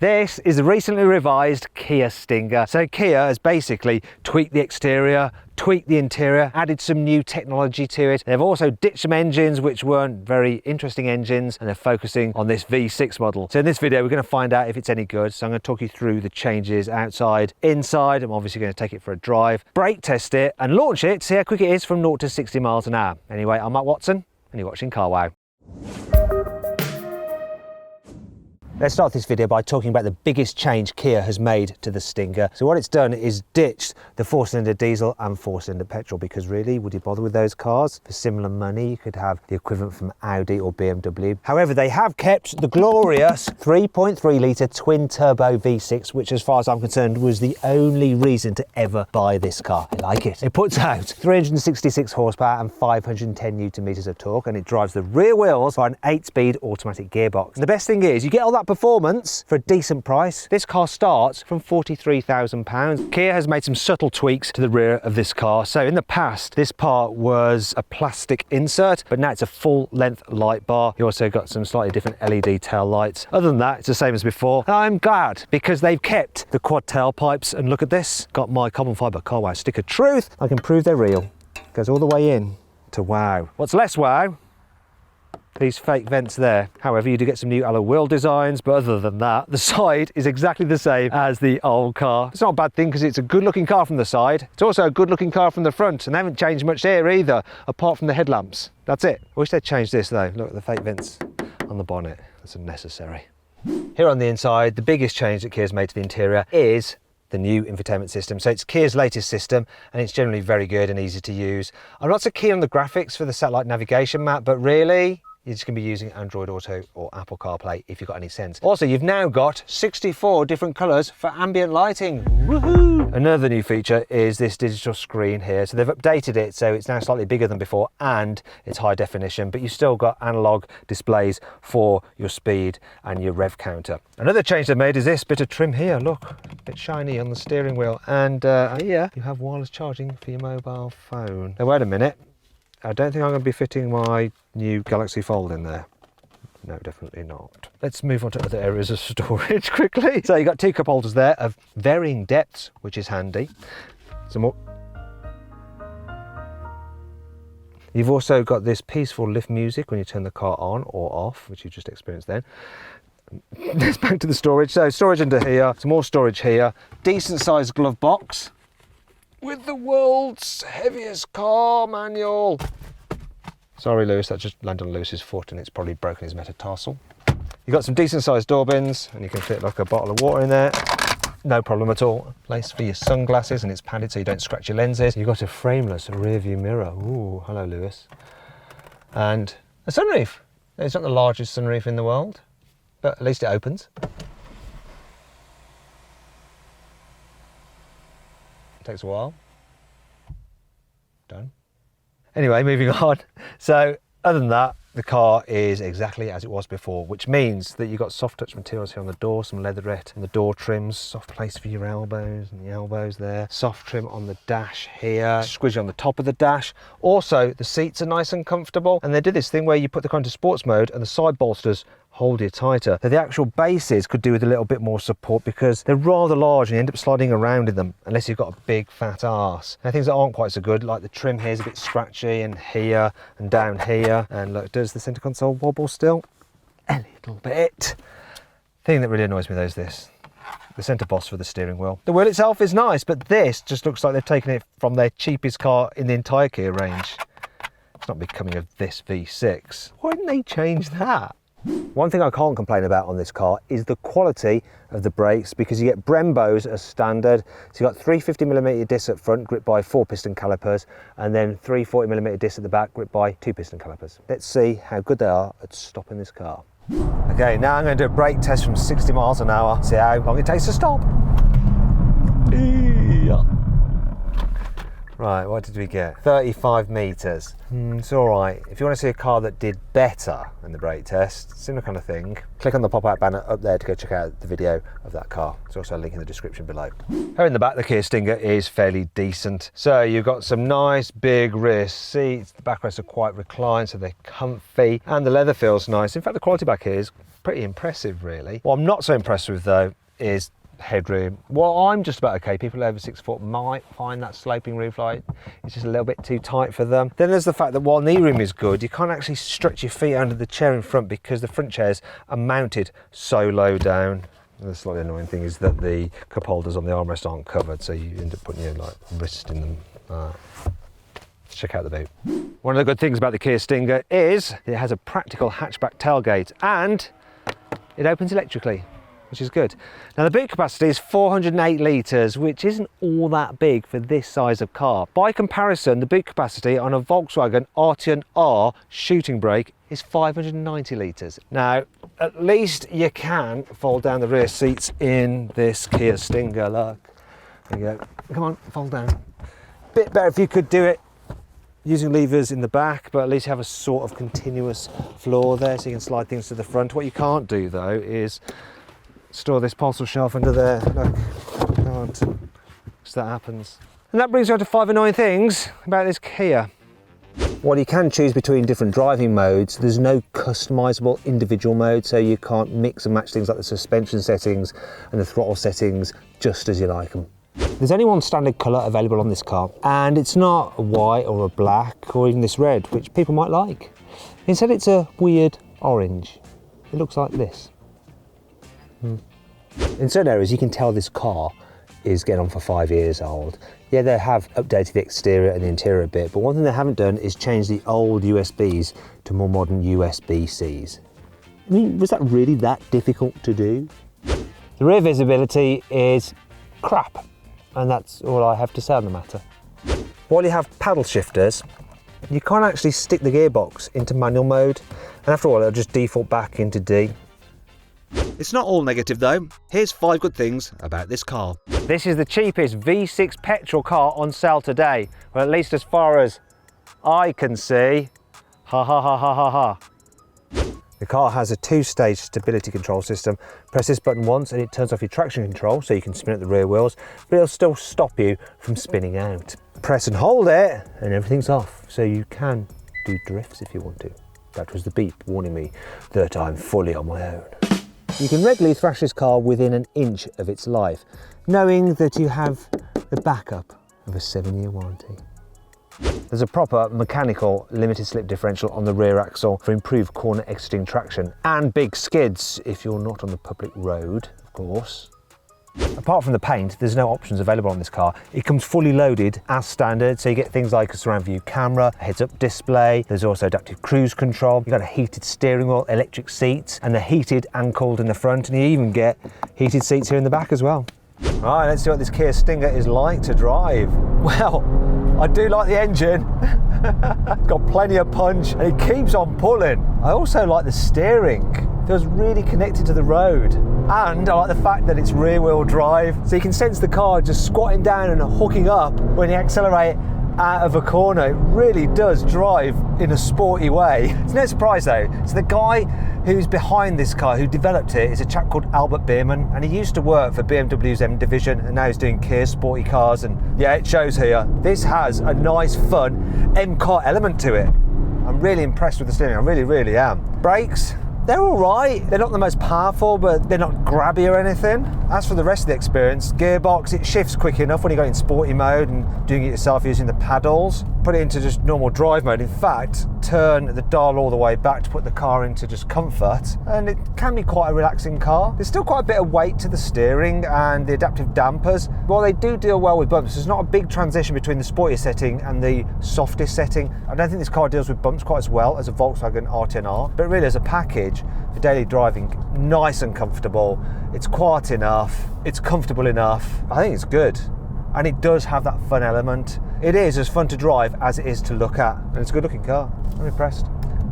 This is a recently revised Kia Stinger. So Kia has basically tweaked the exterior, tweaked the interior, added some new technology to it. They've also ditched some engines which weren't very interesting engines, and they're focusing on this V6 model. So in this video, we're going to find out if it's any good. So I'm going to talk you through the changes outside, inside. I'm obviously going to take it for a drive, brake test it, and launch it to see how quick it is from 0 to 60 miles an hour. Anyway, I'm Matt Watson, and you're watching Car Wow. Let's start this video by talking about the biggest change Kia has made to the Stinger. So what it's done is ditched the 4-cylinder diesel and 4-cylinder petrol, because really, would you bother with those cars? For similar money, you could have the equivalent from Audi or BMW. However, they have kept the glorious 3.3 litre twin turbo V6, which as far as I'm concerned was the only reason to ever buy this car. I like it. It puts out 366 horsepower and 510 newton meters of torque, and it drives the rear wheels by an 8-speed automatic gearbox. And the best thing is, you get all that performance for a decent price. This car starts from £43,000. Kia has made some subtle tweaks to the rear of this car. So in the past, this part was a plastic insert, but now it's a full length light bar. You also got some slightly different LED tail lights. Other than that, it's the same as before. And I'm glad, because they've kept the quad tailpipes, and look at this. Got my carbon fiber Car Wow stick of truth. I can prove they're real. Goes all the way in to wow. What's less wow? These fake vents there. However, you do get some new alloy wheel designs, but other than that, the side is exactly the same as the old car. It's not a bad thing, because it's a good looking car from the side. It's also a good looking car from the front, and they haven't changed much here either, apart from the headlamps. That's it. I wish they'd changed this though. Look at the fake vents on the bonnet. That's unnecessary. Here on the inside, the biggest change that Kia's made to the interior is the new infotainment system. So it's Kia's latest system, and it's generally very good and easy to use. I'm not so keen on the graphics for the satellite navigation map, but really, you're just going to be using Android Auto or Apple CarPlay if you've got any sense. Also, you've now got 64 different colours for ambient lighting. Woohoo! Another new feature is this digital screen here. So they've updated it, so it's now slightly bigger than before, and it's high definition, but you've still got analog displays for your speed and your rev counter. Another change they've made is this bit of trim here. Look, a bit shiny on the steering wheel. And here you have wireless charging for your mobile phone. Now wait a minute. I don't think I'm going to be fitting my new Galaxy Fold in there. No, definitely not. Let's move on to other areas of storage quickly. So you've got 2 cup holders there of varying depths, which is handy. Some more. You've also got this peaceful lift music when you turn the car on or off, which you just experienced then. Let's back to the storage. So storage under here, some more storage here. Decent sized glove box with the world's heaviest car manual. Sorry, Lewis, that just landed on Lewis's foot and it's probably broken his metatarsal. You've got some decent sized door bins, and you can fit like a bottle of water in there. No problem at all. Place for your sunglasses, and it's padded so you don't scratch your lenses. You've got a frameless rear view mirror. Ooh, hello, Lewis. And a sunroof. It's not the largest sunroof in the world, but at least it opens. Takes a while. Done. Anyway, moving on. So other than that, the car is exactly as it was before, which means that you've got soft touch materials here on the door, some leatherette and the door trims, soft place for your elbows and the elbows there, soft trim on the dash here, squishy on the top of the dash. Also, the seats are nice and comfortable, and they did this thing where you put the car into sports mode and the side bolsters hold you tighter. So the actual bases could do with a little bit more support, because they're rather large and you end up sliding around in them unless you've got a big fat arse. Now, things that aren't quite so good, like the trim here is a bit scratchy, and here and down here. And look, does the centre console wobble still? A little bit. Thing that really annoys me though is this. The centre boss for the steering wheel. The wheel itself is nice, but this just looks like they've taken it from their cheapest car in the entire Kia range. It's not becoming of this V6. Why didn't they change that? One thing I can't complain about on this car is the quality of the brakes, because you get Brembos as standard. So you've got 350mm discs at front, gripped by 4-piston calipers, and then 340mm discs at the back, gripped by 2-piston calipers. Let's see how good they are at stopping this car. Okay, now I'm going to do a brake test from 60 miles an hour, see how long it takes to stop. Right, what did we get? 35 metres. It's all right. If you want to see a car that did better in the brake test, similar kind of thing, click on the pop-out banner up there to go check out the video of that car. There's also a link in the description below. Here in the back, the Kia Stinger is fairly decent. So you've got some nice big rear seats. The backrests are quite reclined, so they're comfy, and the leather feels nice. In fact, the quality back here is pretty impressive really. What I'm not so impressed with though is headroom. Well, I'm just about okay. People over 6 foot might find that sloping roof light, it's just a little bit too tight for them. Then there's the fact that while knee room is good, you can't actually stretch your feet under the chair in front because the front chairs are mounted so low down. And the slightly annoying thing is that the cup holders on the armrest aren't covered, so you end up putting your wrist in them. Let's check out the boot. One of the good things about the Kia Stinger is it has a practical hatchback tailgate and it opens electrically, which is good. Now the boot capacity is 408 litres, which isn't all that big for this size of car. By comparison, the boot capacity on a Volkswagen Arteon R shooting brake is 590 litres. Now, at least you can fold down the rear seats in this Kia Stinger, look. There you go, come on, fold down. Bit better if you could do it using levers in the back, but at least you have a sort of continuous floor there so you can slide things to the front. What you can't do though is store this parcel shelf under there. Look, can't. So that happens. And that brings you on to 5 annoying things about this Kia. While you can choose between different driving modes, there's no customizable individual mode, so you can't mix and match things like the suspension settings and the throttle settings just as you like them. There's only one standard colour available on this car, and it's not a white or a black or even this red, which people might like. Instead it's a weird orange. It looks like this. In certain areas you can tell this car is getting on for 5 years old. Yeah, they have updated the exterior and the interior a bit, but one thing they haven't done is change the old USBs to more modern USB-Cs. I mean, was that really that difficult to do? The rear visibility is crap, and that's all I have to say on the matter. While you have paddle shifters, you can't actually stick the gearbox into manual mode, and after all it'll just default back into D. It's not all negative though. Here's 5 good things about this car. This is the cheapest V6 petrol car on sale today. Well, at least as far as I can see. Ha ha ha ha ha ha. The car has a 2-stage stability control system. Press this button once and it turns off your traction control so you can spin at the rear wheels, but it'll still stop you from spinning out. Press and hold it and everything's off, so you can do drifts if you want to. That was the beep warning me that I'm fully on my own. You can regularly thrash this car within an inch of its life, knowing that you have the backup of a 7-year warranty. There's a proper mechanical limited slip differential on the rear axle for improved corner exiting traction and big skids if you're not on the public road, of course. Apart from the paint, there's no options available on this car. It comes fully loaded as standard, so you get things like a surround view camera, a heads-up display, there's also adaptive cruise control, you've got a heated steering wheel, electric seats, and they're heated and cooled in the front, and you even get heated seats here in the back as well. Right, let's see what this Kia Stinger is like to drive. Well, I do like the engine. It's got plenty of punch and it keeps on pulling. I also like the steering. It feels really connected to the road. And I like the fact that it's rear wheel drive, so you can sense the car just squatting down and hooking up when you accelerate out of a corner. It really does drive in a sporty way. It's no surprise though. So the guy who's behind this car, who developed it, is a chap called Albert Biermann, and he used to work for BMW's M division, and now he's doing Kia sporty cars, and yeah, it shows here. This has a nice, fun M-car element to it. I'm really impressed with the steering, I really, really am. Brakes, they're all right. They're not the most powerful, but they're not grabby or anything. As for the rest of the experience, gearbox, it shifts quick enough when you go in sporty mode and doing it yourself using the paddles. Put it into just normal drive mode. In fact, turn the dial all the way back to put the car into just comfort, and it can be quite a relaxing car. There's still quite a bit of weight to the steering and the adaptive dampers. While they do deal well with bumps, there's not a big transition between the sportiest setting and the softest setting. I don't think this car deals with bumps quite as well as a Volkswagen Arteon R, but really as a package for daily driving, nice and comfortable. It's quiet enough, it's comfortable enough. I think it's good. And it does have that fun element. It is as fun to drive as it is to look at, and it's a good looking car. I'm impressed.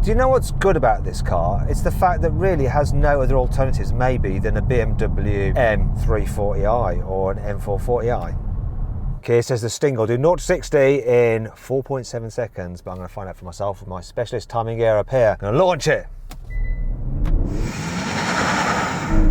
Do you know what's good about this car? It's the fact that really it has no other alternatives maybe than a BMW M340i or an M440i. Kia says the Stinger will do 0 to 60 in 4.7 seconds, but I'm going to find out for myself with my specialist timing gear up here. I'm going to launch it.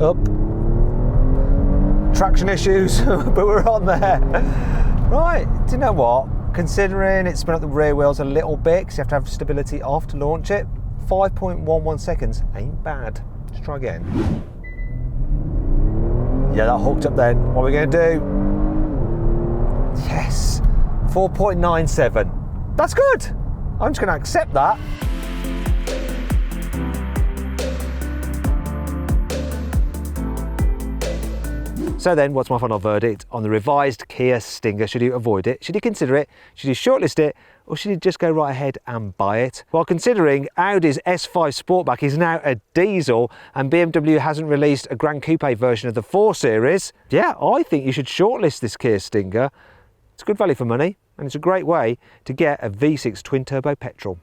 Up. Traction issues, but we're on there. Right, do you know what? Considering it's spun up the rear wheels a little bit, because you have to have stability off to launch it, 5.11 seconds ain't bad. Let's try again. Yeah, that hooked up then. What are we going to do? Yes, 4.97. That's good. I'm just going to accept that. So then, what's my final verdict on the revised Kia Stinger? Should you avoid it? Should you consider it? Should you shortlist it? Or should you just go right ahead and buy it? Well, considering Audi's S5 Sportback is now a diesel and BMW hasn't released a Grand Coupe version of the 4 Series, yeah, I think you should shortlist this Kia Stinger. It's good value for money and it's a great way to get a V6 twin-turbo petrol.